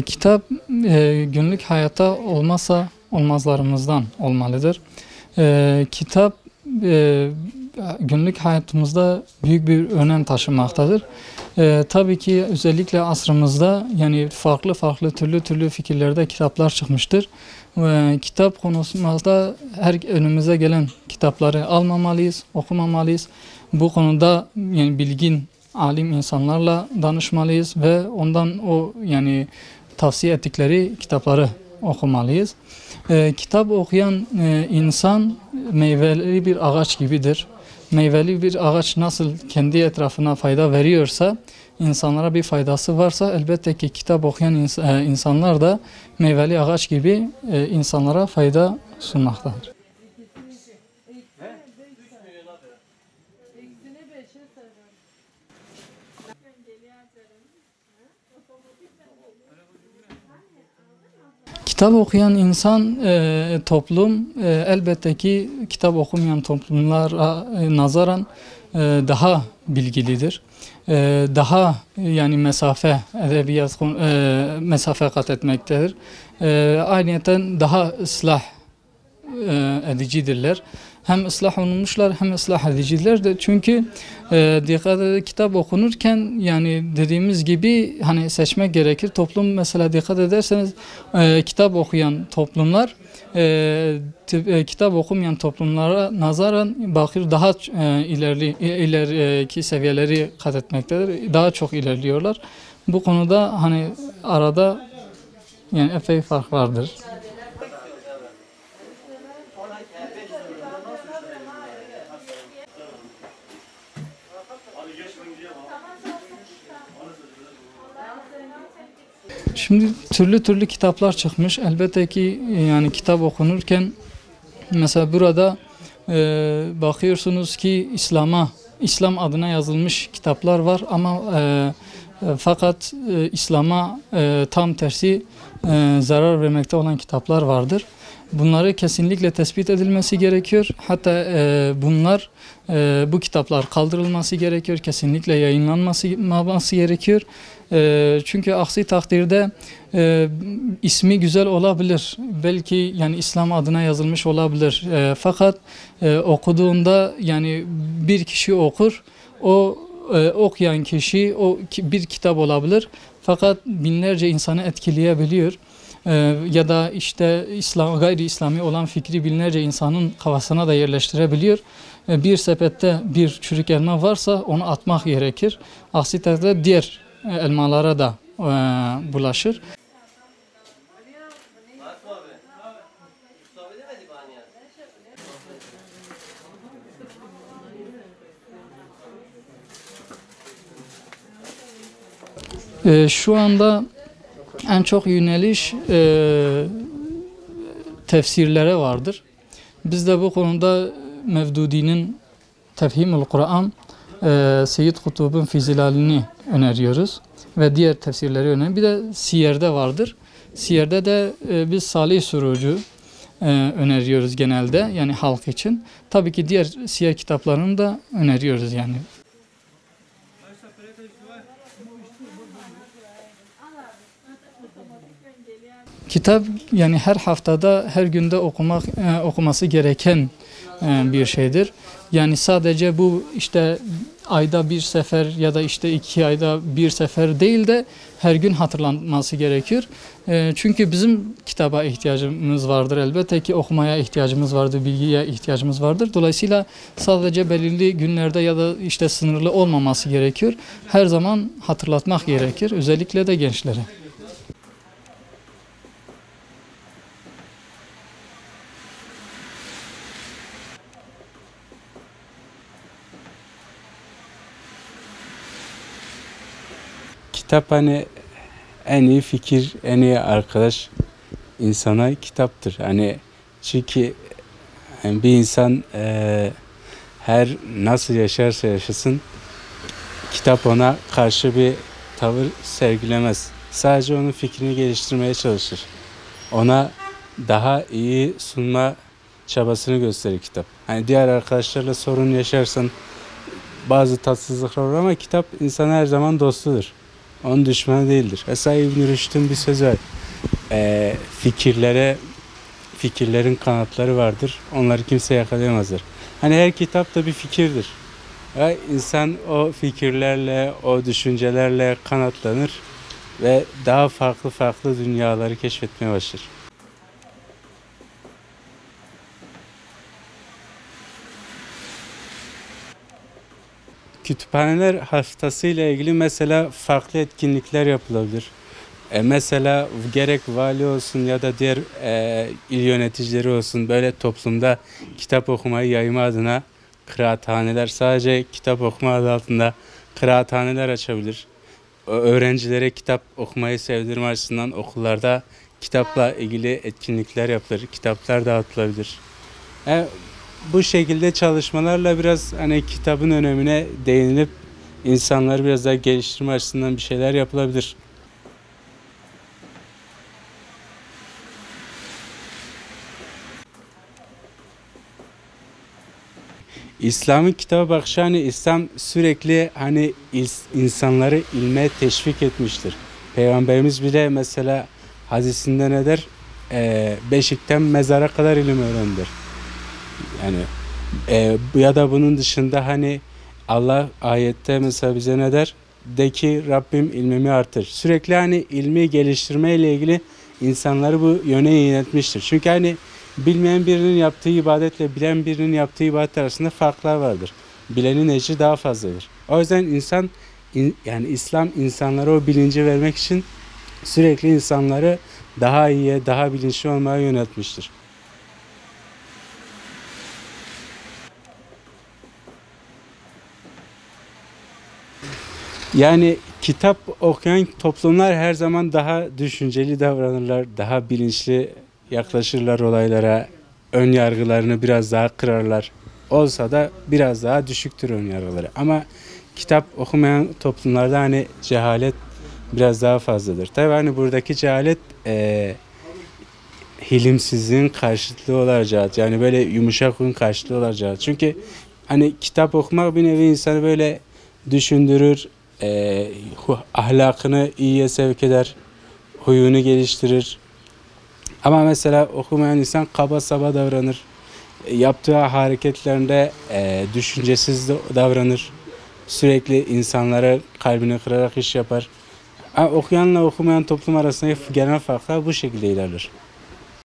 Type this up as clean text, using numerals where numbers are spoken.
Kitap günlük hayatta olmazsa olmazlarımızdan olmalıdır. Kitap günlük hayatımızda büyük bir önem taşımaktadır. Tabii ki özellikle asrımızda yani farklı türlü fikirlerde kitaplar çıkmıştır. Kitap konusunda her önümüze gelen kitapları almamalıyız, okumamalıyız. Bu konuda yani bilgin alim insanlarla danışmalıyız ve ondan yani tavsiye ettikleri kitapları okumalıyız. Kitap okuyan insan meyveli bir ağaç gibidir. Meyveli bir ağaç nasıl kendi etrafına fayda veriyorsa, insanlara bir faydası varsa elbette ki kitap okuyan insanlar da meyveli ağaç gibi insanlara fayda sunmaktadır. Kitap okuyan insan, toplum elbette ki kitap okumayan toplumlara nazaran daha bilgilidir. Daha yani mesafe kat etmektedir. Ayrıyeten daha ıslah edicidirler. Hem ıslah olunmuşlar hem ıslah ediciler de çünkü dikkat edin, kitap okunurken yani dediğimiz gibi hani seçmek gerekir. Toplum mesela dikkat ederseniz kitap okuyan toplumlar kitap okumayan toplumlara nazaran bakır daha ileriki seviyeleri kat etmektedir. Daha çok ilerliyorlar. Bu konuda hani arada yani epey fark vardır. Şimdi türlü kitaplar çıkmış. Elbette ki yani kitap okunurken mesela burada bakıyorsunuz ki İslam adına yazılmış kitaplar var ama fakat İslam'a tam tersi zarar vermekte olan kitaplar vardır. Bunları kesinlikle tespit edilmesi gerekiyor. Hatta bu kitaplar kaldırılması gerekiyor. Kesinlikle yayınlanması gerekiyor. Çünkü aksi takdirde ismi güzel olabilir. Belki yani İslam adına yazılmış olabilir. Fakat okuduğunda yani bir kişi okur. Okuyan kişi bir kitap olabilir. Fakat binlerce insanı etkileyebiliyor. Ya da işte gayri İslami olan fikri binlerce insanın kafasına da yerleştirebiliyor. Bir sepette bir çürük elma varsa onu atmak gerekir. Aksi takdirde diğer elmalara da bulaşır. Şu anda en çok yöneliş tefsirlere vardır. Biz de bu konuda Mevdudi'nin Tefhimul Kur'an, Seyyid Kutub'un Fizilalini öneriyoruz ve diğer tefsirleri öneriyoruz. Bir de Siyer'de vardır. Siyer'de de biz Salih Surucu öneriyoruz genelde yani halk için. Tabii ki diğer siyer kitaplarını da öneriyoruz yani. Kitap yani her haftada, her günde okuması gereken bir şeydir. Yani sadece bu işte ayda bir sefer ya da işte 2 ayda bir sefer değil de her gün hatırlanması gerekir. Çünkü bizim kitaba ihtiyacımız vardır elbette ki okumaya ihtiyacımız vardır, bilgiye ihtiyacımız vardır. Dolayısıyla sadece belirli günlerde ya da işte sınırlı olmaması gerekiyor. Her zaman hatırlatmak gerekir, özellikle de gençlere. kitap hani en iyi fikir, en iyi arkadaş insana kitaptır. Hani çünkü bir insan her nasıl yaşarsa yaşasın kitap ona karşı bir tavır sergilemez. Sadece onun fikrini geliştirmeye çalışır. Ona daha iyi sunma çabasını gösterir kitap. Hani diğer arkadaşlarla sorun yaşarsan bazı tatsızlıklar olur ama kitap insana her zaman dostudur. Onun düşmanı değildir. Mesela İbn Rüşd'ün bir sözü var. Fikirlerin kanatları vardır. Onları kimse yakalayamazdır. Hani her kitap da bir fikirdir. Ve insan o fikirlerle, o düşüncelerle kanatlanır ve daha farklı farklı dünyaları keşfetmeye başlar. Kütüphaneler haftası ile ilgili mesela farklı etkinlikler yapılabilir. Mesela gerek vali olsun ya da diğer il yöneticileri olsun böyle toplumda kitap okumayı yayma adına kıraathaneler, sadece kitap okuma adı altında kıraathaneler açabilir. Öğrencilere kitap okumayı sevdirme açısından okullarda kitapla ilgili etkinlikler yapılır, kitaplar dağıtılabilir. Bu şekilde çalışmalarla biraz hani kitabın önemine değinilip insanları biraz daha geliştirme açısından bir şeyler yapılabilir. İslam'ın kitaba bakışı, hani İslam sürekli hani insanları ilme teşvik etmiştir. Peygamberimiz bile mesela hadisinde ne der? Beşikten mezara kadar ilim öğrendir. Yani ya da bunun dışında hani Allah ayette mesela bize ne der? De ki Rabbim ilmimi artır. Sürekli hani ilmi geliştirme ile ilgili insanları bu yöne yöneltmiştir. Çünkü hani bilmeyen birinin yaptığı ibadetle bilen birinin yaptığı ibadet arasında farklar vardır. Bilenin ecri daha fazladır. O yüzden yani İslam insanlara o bilinci vermek için sürekli insanları daha iyiye, daha bilinçli olmaya yöneltmiştir. Yani kitap okuyan toplumlar her zaman daha düşünceli davranırlar, daha bilinçli yaklaşırlar olaylara, ön yargılarını biraz daha kırarlar. Olsa da biraz daha düşüktür ön yargıları. Ama kitap okumayan toplumlarda hani cehalet biraz daha fazladır. Tabii hani buradaki cehalet hilimsizliğin karşıtlığı olacak. Yani böyle yumuşak huyun karşıtlığı olacak. Çünkü hani kitap okumak bir nevi insanı böyle düşündürür, ahlakını iyiye sevk eder, huyunu geliştirir. Ama mesela okumayan insan kaba saba davranır. Yaptığı hareketlerinde düşüncesiz davranır. Sürekli insanlara kalbini kırarak iş yapar. Okuyanla okumayan toplum arasındaki genel farklar bu şekilde ilerler.